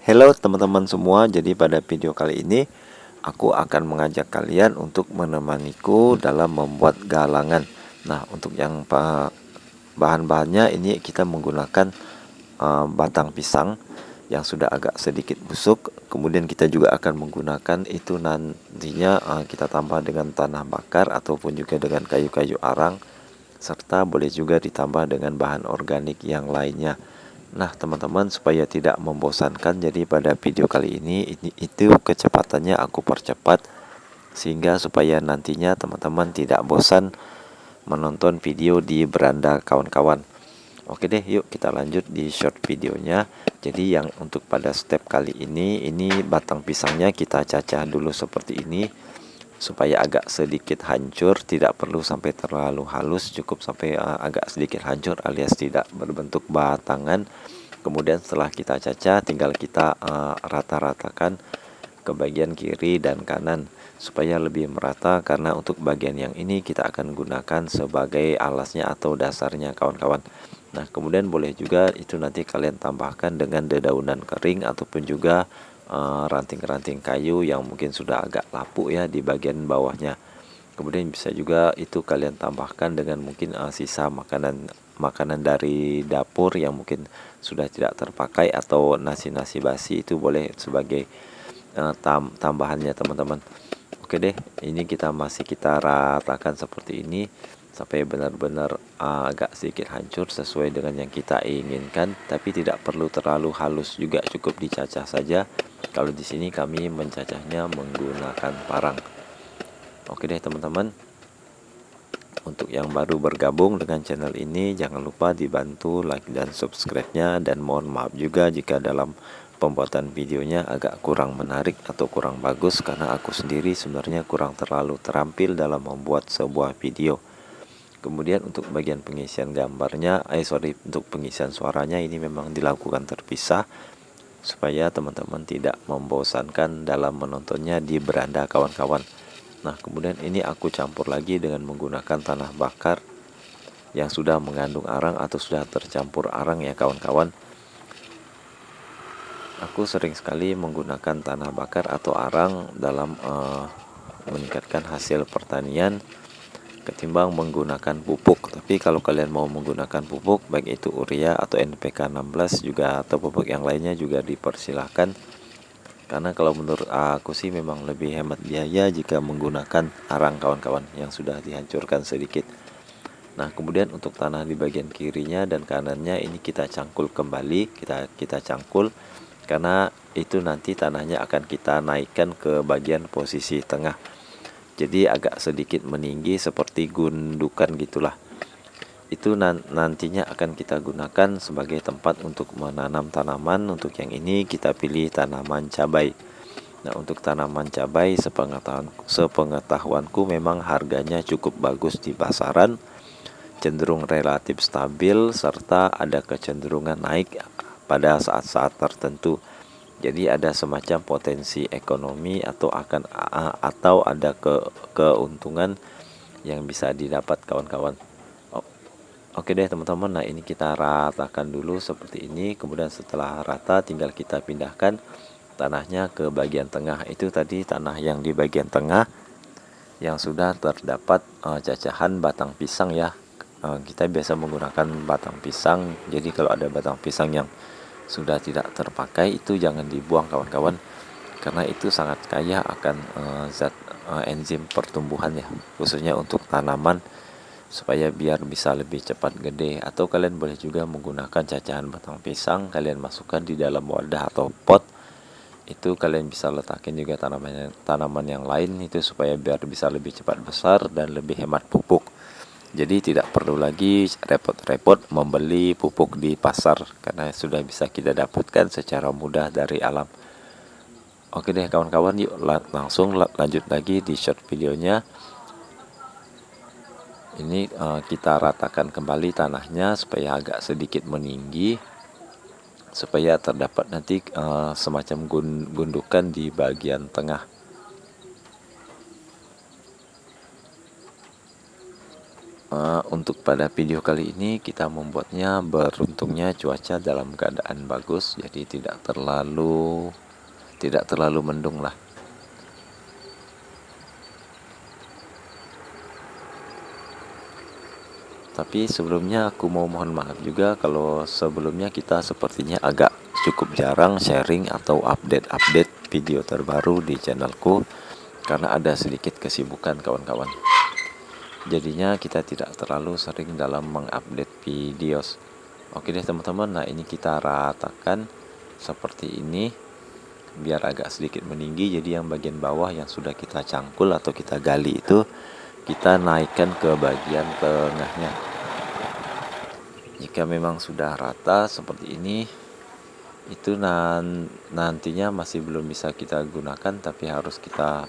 Halo teman-teman semua, jadi pada video kali ini aku akan mengajak kalian untuk menemaniku dalam membuat galangan. Nah, untuk yang bahan-bahannya ini kita menggunakan batang pisang yang sudah agak sedikit busuk. Kemudian kita juga akan menggunakan itu nantinya kita tambah dengan tanah bakar ataupun juga dengan kayu-kayu arang, serta boleh juga ditambah dengan bahan organik yang lainnya. Nah, teman-teman, supaya tidak membosankan, jadi pada video kali ini itu kecepatannya aku percepat sehingga supaya nantinya teman-teman tidak bosan menonton video di beranda kawan-kawan. Oke deh, yuk kita lanjut di short videonya. Jadi yang untuk pada step kali ini batang pisangnya kita cacah dulu seperti ini supaya agak sedikit hancur, tidak perlu sampai terlalu halus, cukup sampai agak sedikit hancur alias tidak berbentuk batangan. Kemudian setelah kita cacah, tinggal kita rata-ratakan ke bagian kiri dan kanan supaya lebih merata, karena untuk bagian yang ini kita akan gunakan sebagai alasnya atau dasarnya kawan-kawan. Nah, kemudian boleh juga itu nanti kalian tambahkan dengan dedaunan kering ataupun juga ranting-ranting kayu yang mungkin sudah agak lapuk ya di bagian bawahnya. Kemudian bisa juga itu kalian tambahkan dengan mungkin sisa makanan dari dapur yang mungkin sudah tidak terpakai, atau nasi-nasi basi itu boleh sebagai tambahannya teman-teman. Oke deh, ini kita ratakan seperti ini sampai benar-benar agak sedikit hancur sesuai dengan yang kita inginkan, tapi tidak perlu terlalu halus juga, cukup dicacah saja. Kalau di sini kami mencacahnya menggunakan parang. Oke deh teman-teman, untuk yang baru bergabung dengan channel ini jangan lupa dibantu like dan subscribe-nya, dan mohon maaf juga jika dalam pembuatan videonya agak kurang menarik atau kurang bagus, karena aku sendiri sebenarnya kurang terlalu terampil dalam membuat sebuah video. Kemudian untuk bagian pengisian gambarnya, untuk pengisian suaranya ini memang dilakukan terpisah supaya teman-teman tidak membosankan dalam menontonnya di beranda kawan-kawan. Nah, kemudian ini aku campur lagi dengan menggunakan tanah bakar yang sudah mengandung arang atau sudah tercampur arang ya kawan-kawan. Aku sering sekali menggunakan tanah bakar atau arang dalam meningkatkan hasil pertanian ketimbang menggunakan pupuk. Tapi kalau kalian mau menggunakan pupuk, baik itu urea atau NPK 16 juga atau pupuk yang lainnya juga dipersilahkan. Karena kalau menurut aku sih memang lebih hemat biaya jika menggunakan arang kawan-kawan yang sudah dihancurkan sedikit. Nah, kemudian untuk tanah di bagian kirinya dan kanannya ini kita cangkul kembali, kita cangkul, karena itu nanti tanahnya akan kita naikkan ke bagian posisi tengah. Jadi agak sedikit meninggi seperti gundukan gitulah. Itu nantinya akan kita gunakan sebagai tempat untuk menanam tanaman. Untuk yang ini kita pilih tanaman cabai. Nah, untuk tanaman cabai sepengetahuanku memang harganya cukup bagus di pasaran, cenderung relatif stabil, serta ada kecenderungan naik pada saat-saat tertentu. Jadi ada semacam potensi ekonomi atau ada keuntungan yang bisa didapat kawan-kawan. Oke deh teman-teman, nah ini kita ratakan dulu seperti ini. Kemudian setelah rata tinggal kita pindahkan tanahnya ke bagian tengah. Itu tadi tanah yang di bagian tengah yang sudah terdapat cacahan batang pisang ya. Kita biasa menggunakan batang pisang. Jadi kalau ada batang pisang yang sudah tidak terpakai itu jangan dibuang kawan-kawan, karena itu sangat kaya akan zat enzim pertumbuhan ya, khususnya untuk tanaman, supaya biar bisa lebih cepat gede. Atau kalian boleh juga menggunakan cacahan batang pisang, kalian masukkan di dalam wadah atau pot. Itu kalian bisa letakin juga tanaman yang lain itu supaya biar bisa lebih cepat besar dan lebih hemat pupuk. Jadi tidak perlu lagi repot-repot membeli pupuk di pasar, karena sudah bisa kita dapatkan secara mudah dari alam. Oke deh kawan-kawan, yuk langsung lanjut lagi di short videonya. Ini kita ratakan kembali tanahnya supaya agak sedikit meninggi, supaya terdapat nanti semacam gundukan di bagian tengah. Untuk pada video kali ini kita membuatnya beruntungnya cuaca dalam keadaan bagus, jadi tidak terlalu mendung lah. Tapi sebelumnya aku mau mohon maaf juga kalau sebelumnya kita sepertinya agak cukup jarang sharing atau update video terbaru di channelku karena ada sedikit kesibukan kawan-kawan. Jadinya kita tidak terlalu sering dalam mengupdate videos. Oke deh teman-teman, nah ini kita ratakan seperti ini biar agak sedikit meninggi. Jadi yang bagian bawah yang sudah kita cangkul atau kita gali itu kita naikkan ke bagian tengahnya. Jika memang sudah rata seperti ini, itu nantinya masih belum bisa kita gunakan, tapi harus kita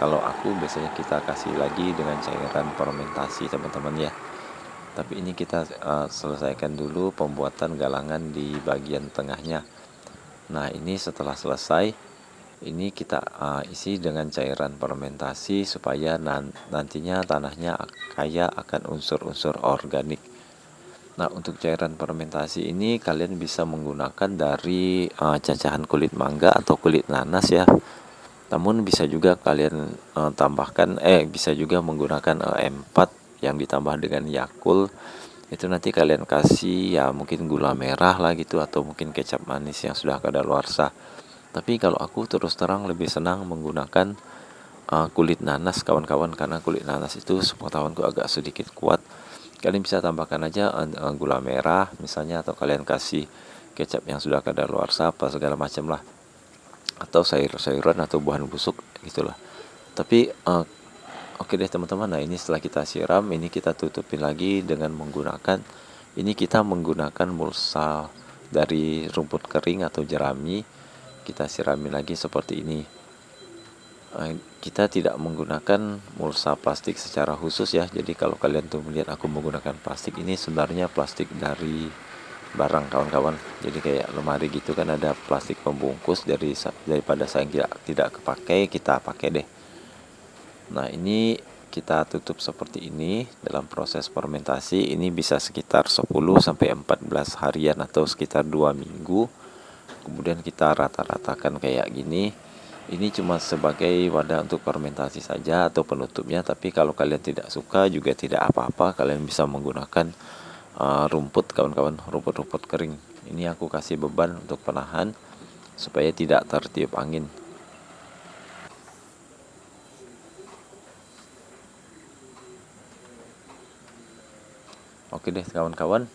kalau aku biasanya kita kasih lagi dengan cairan fermentasi teman-teman ya. Tapi ini kita selesaikan dulu pembuatan galangan di bagian tengahnya. Nah ini setelah selesai, ini kita isi dengan cairan fermentasi supaya nantinya tanahnya kaya akan unsur-unsur organik. Nah untuk cairan fermentasi ini kalian bisa menggunakan dari cacahan kulit mangga atau kulit nanas ya. Namun bisa juga kalian tambahkan bisa juga menggunakan E4 yang ditambah dengan Yakult. Itu nanti kalian kasih ya mungkin gula merah lah gitu, atau mungkin kecap manis yang sudah kadaluarsa. Tapi kalau aku terus terang lebih senang menggunakan kulit nanas kawan-kawan, karena kulit nanas itu sepengetahuanku agak sedikit kuat. Kalian bisa tambahkan aja gula merah misalnya, atau kalian kasih kecap yang sudah kadaluarsa apa segala macam lah, atau sayur-sayuran atau buah busuk gitulah. Tapi oke deh teman-teman, nah ini setelah kita siram, ini kita tutupin lagi dengan menggunakan, ini kita menggunakan mulsa dari rumput kering atau jerami. Kita sirami lagi seperti ini. Kita tidak menggunakan mulsa plastik secara khusus ya. Jadi kalau kalian tuh melihat aku menggunakan plastik, ini sebenarnya plastik dari barang kawan-kawan. Jadi kayak lemari gitu kan, ada plastik pembungkus daripada sayang tidak kepakai, kita pakai deh. Nah ini kita tutup seperti ini. Dalam proses fermentasi ini bisa sekitar 10-14 harian atau sekitar 2 minggu. Kemudian kita rata-ratakan kayak gini. Ini cuma sebagai wadah untuk fermentasi saja atau penutupnya. Tapi kalau kalian tidak suka juga tidak apa-apa, kalian bisa menggunakan rumput kawan-kawan, rumput-rumput kering. Ini aku kasih beban untuk penahan supaya tidak tertiup angin. Oke deh kawan-kawan,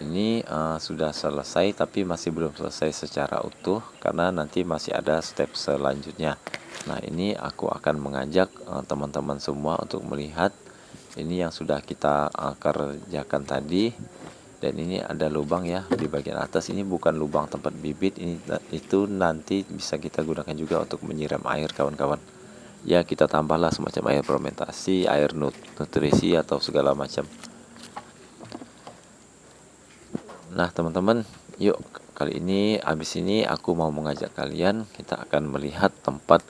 ini sudah selesai, tapi masih belum selesai secara utuh karena nanti masih ada step selanjutnya. Nah ini aku akan mengajak teman-teman semua untuk melihat ini yang sudah kita kerjakan tadi. Dan ini ada lubang ya di bagian atas, ini bukan lubang tempat bibit, itu nanti bisa kita gunakan juga untuk menyiram air kawan-kawan. Ya kita tambahlah semacam air fermentasi, air nutrisi atau segala macam. Nah teman-teman, yuk kali ini abis ini aku mau mengajak kalian, kita akan melihat tempat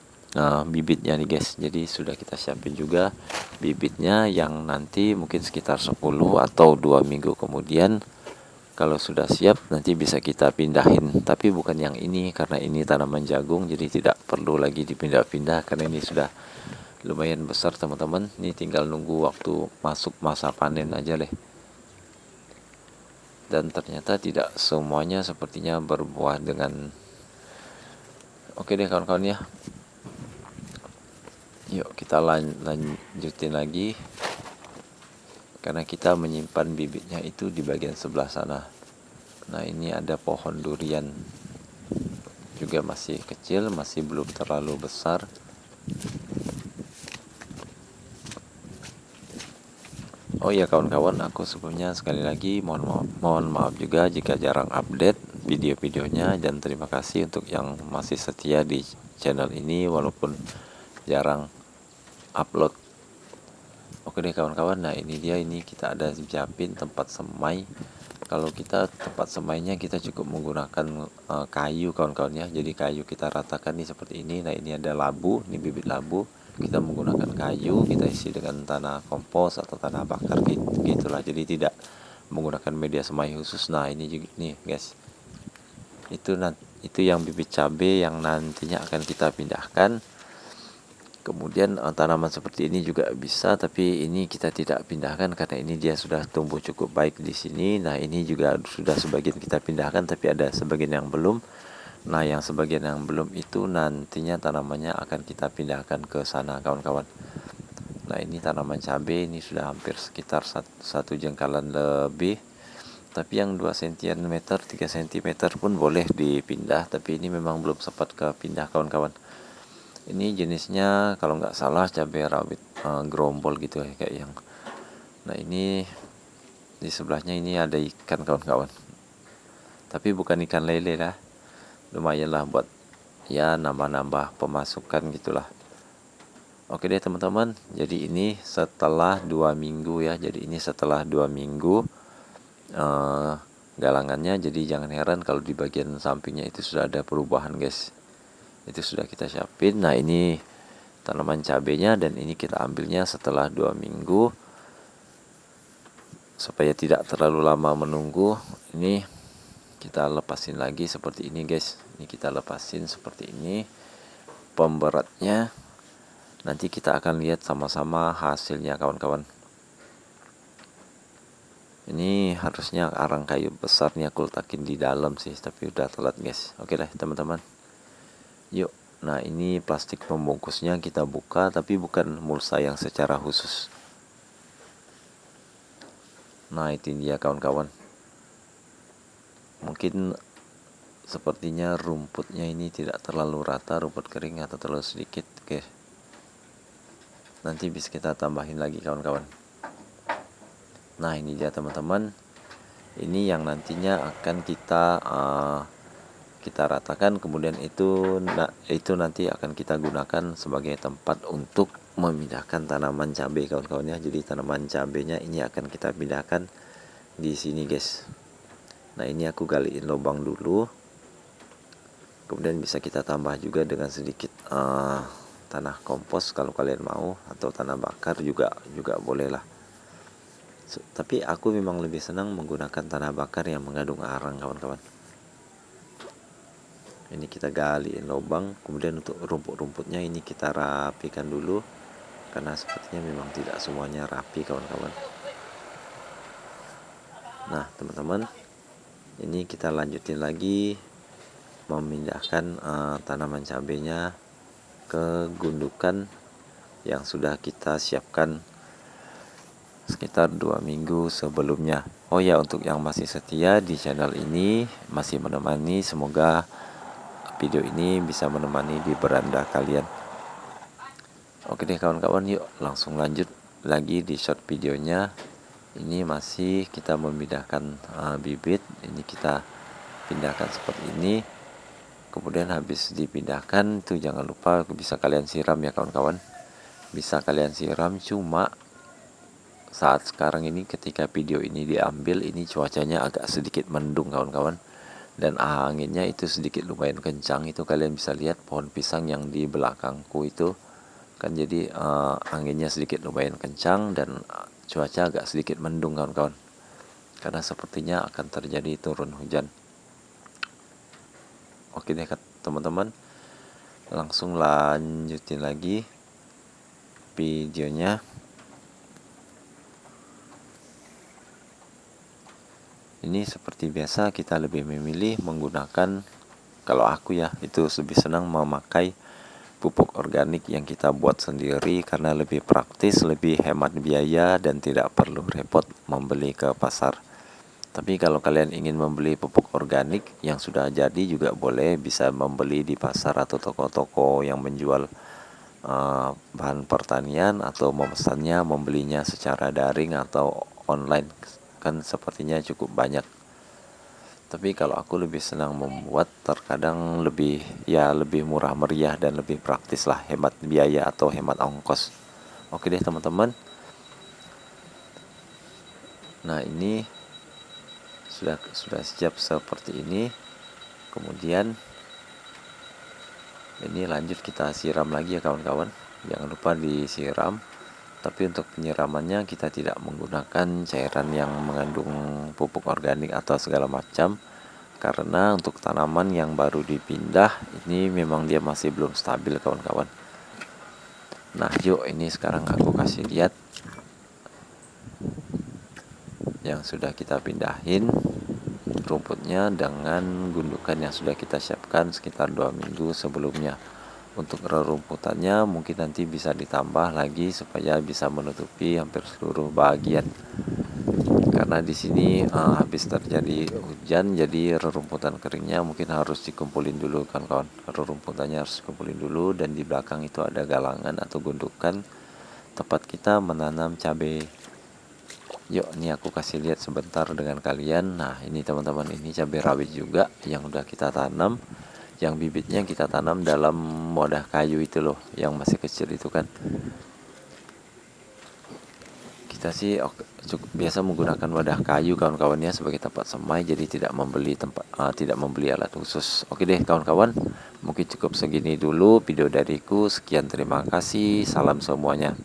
bibitnya nih guys. Jadi sudah kita siapin juga bibitnya yang nanti mungkin sekitar 10 atau 2 minggu kemudian kalau sudah siap nanti bisa kita pindahin. Tapi bukan yang ini, karena ini tanaman jagung, jadi tidak perlu lagi dipindah-pindah karena ini sudah lumayan besar teman-teman. Ini tinggal nunggu waktu masuk masa panen aja deh. Dan ternyata tidak semuanya sepertinya berbuah dengan oke deh kawan-kawan ya. Yuk kita lanjutin lagi, karena kita menyimpan bibitnya itu di bagian sebelah sana. Nah ini ada pohon durian juga, masih kecil, masih belum terlalu besar. Oh iya kawan-kawan, aku sebelumnya sekali lagi mohon maaf juga jika jarang update video-videonya, dan terima kasih untuk yang masih setia di channel ini walaupun jarang upload. Oke deh kawan-kawan, nah ini dia, ini kita ada siapin tempat semai. Kalau kita tempat semainya kita cukup menggunakan kayu kawan-kawan ya. Jadi kayu kita ratakan nih seperti ini. Nah ini ada labu, ini bibit labu. kita menggunakan kayu, kita isi dengan tanah kompos atau tanah bakar gitulah. Jadi tidak menggunakan media semai khusus. Nah ini juga nih guys, itu yang bibit cabai yang nantinya akan kita pindahkan. Kemudian tanaman seperti ini juga bisa, tapi ini kita tidak pindahkan karena ini dia sudah tumbuh cukup baik di sini. Nah ini juga sudah sebagian kita pindahkan, tapi ada sebagian yang belum. Nah yang sebagian yang belum itu nantinya tanamannya akan kita pindahkan ke sana kawan-kawan. Nah ini tanaman cabai, ini sudah hampir sekitar satu jengkalan lebih. Tapi yang 2 cm, 3 cm pun boleh dipindah, tapi ini memang belum sempat kepindah kawan-kawan. Ini jenisnya kalau nggak salah cabai rawit gerombol gitu ya, kayak yang. Nah ini di sebelahnya ini ada ikan kawan-kawan, tapi bukan ikan lele lah. Lumayan lah buat ya nambah-nambah pemasukan gitulah. Oke deh teman-teman, jadi ini setelah 2 minggu ya. Jadi ini setelah 2 minggu galangannya. Jadi jangan heran kalau di bagian sampingnya itu sudah ada perubahan guys. Itu sudah kita siapin. Nah ini tanaman cabenya, dan ini kita ambilnya setelah 2 minggu supaya tidak terlalu lama menunggu. Ini kita lepasin lagi seperti ini guys. Ini kita lepasin seperti ini pemberatnya. Nanti kita akan lihat sama-sama hasilnya kawan-kawan. Ini harusnya arang kayu besarnya aku letakin di dalam sih, tapi udah telat guys. Oke deh teman-teman, yuk. Nah ini plastik pembungkusnya kita buka, tapi bukan mulsa yang secara khusus. Nah itu dia kawan-kawan. Mungkin sepertinya rumputnya ini tidak terlalu rata, rumput kering atau terlalu sedikit. Oke, nanti bisa kita tambahin lagi kawan-kawan. Nah ini dia teman-teman, ini yang nantinya akan kita ratakan. Kemudian itu nanti akan kita gunakan sebagai tempat untuk memindahkan tanaman cabai kawan-kawan ya. Jadi tanaman cabainya ini akan kita pindahkan di sini guys. Nah ini aku galiin lubang dulu, kemudian bisa kita tambah juga dengan sedikit tanah kompos kalau kalian mau, atau tanah bakar juga boleh lah. Tapi aku memang lebih senang menggunakan tanah bakar yang mengandung arang kawan-kawan. Ini kita galiin lubang, kemudian untuk rumput-rumputnya ini kita rapikan dulu, karena sepertinya memang tidak semuanya rapi kawan-kawan. Nah teman-teman, ini kita lanjutin lagi memindahkan tanaman cabenya ke gundukan yang sudah kita siapkan sekitar 2 minggu sebelumnya. Oh ya, untuk yang masih setia di channel ini, masih menemani, semoga video ini bisa menemani di beranda kalian. Oke deh kawan-kawan, yuk langsung lanjut lagi di short videonya. Ini masih kita memindahkan bibit. Ini kita pindahkan seperti ini. Kemudian habis dipindahkan itu jangan lupa bisa kalian siram ya kawan-kawan. Bisa kalian siram, cuma saat sekarang ini ketika video ini diambil, ini cuacanya agak sedikit mendung kawan-kawan, dan anginnya itu sedikit lumayan kencang. Itu kalian bisa lihat pohon pisang yang di belakangku itu kan, jadi anginnya sedikit lumayan kencang dan cuaca agak sedikit mendung kawan-kawan, karena sepertinya akan terjadi turun hujan. Oke deh teman-teman, langsung lanjutin lagi videonya. Ini seperti biasa kita lebih memilih menggunakan, kalau aku ya itu lebih senang memakai pupuk organik yang kita buat sendiri, karena lebih praktis, lebih hemat biaya, dan tidak perlu repot membeli ke pasar. Tapi kalau kalian ingin membeli pupuk organik yang sudah jadi juga boleh, bisa membeli di pasar atau toko-toko yang menjual bahan pertanian, atau memesannya, membelinya secara daring atau online, kan sepertinya cukup banyak. Tapi kalau aku lebih senang membuat, terkadang lebih murah meriah dan lebih praktis lah, hemat biaya atau hemat ongkos. Oke deh teman-teman, nah ini sudah siap seperti ini. Kemudian Ini lanjut kita siram lagi ya kawan-kawan, jangan lupa disiram. Tapi untuk penyiramannya kita tidak menggunakan cairan yang mengandung pupuk organik atau segala macam, karena untuk tanaman yang baru dipindah ini memang dia masih belum stabil kawan-kawan. Nah yuk, ini sekarang aku kasih lihat yang sudah kita pindahin rumputnya dengan gundukan yang sudah kita siapkan sekitar 2 minggu sebelumnya. Untuk rerumputannya mungkin nanti bisa ditambah lagi supaya bisa menutupi hampir seluruh bagian. Karena di sini habis terjadi hujan, jadi rerumputan keringnya mungkin harus dikumpulin dulu kan kawan. Rerumputannya harus dikumpulin dulu, dan di belakang itu ada galangan atau gundukan tempat kita menanam cabai. Yuk, ini aku kasih lihat sebentar dengan kalian. Nah, ini teman-teman, ini cabai rawit juga yang udah kita tanam. Yang bibitnya kita tanam dalam wadah kayu itu loh, yang masih kecil itu kan. Kita sih biasa menggunakan wadah kayu kawan-kawannya sebagai tempat semai, jadi tidak membeli alat khusus. Oke deh kawan-kawan, mungkin cukup segini dulu video dariku. Sekian, terima kasih, salam semuanya.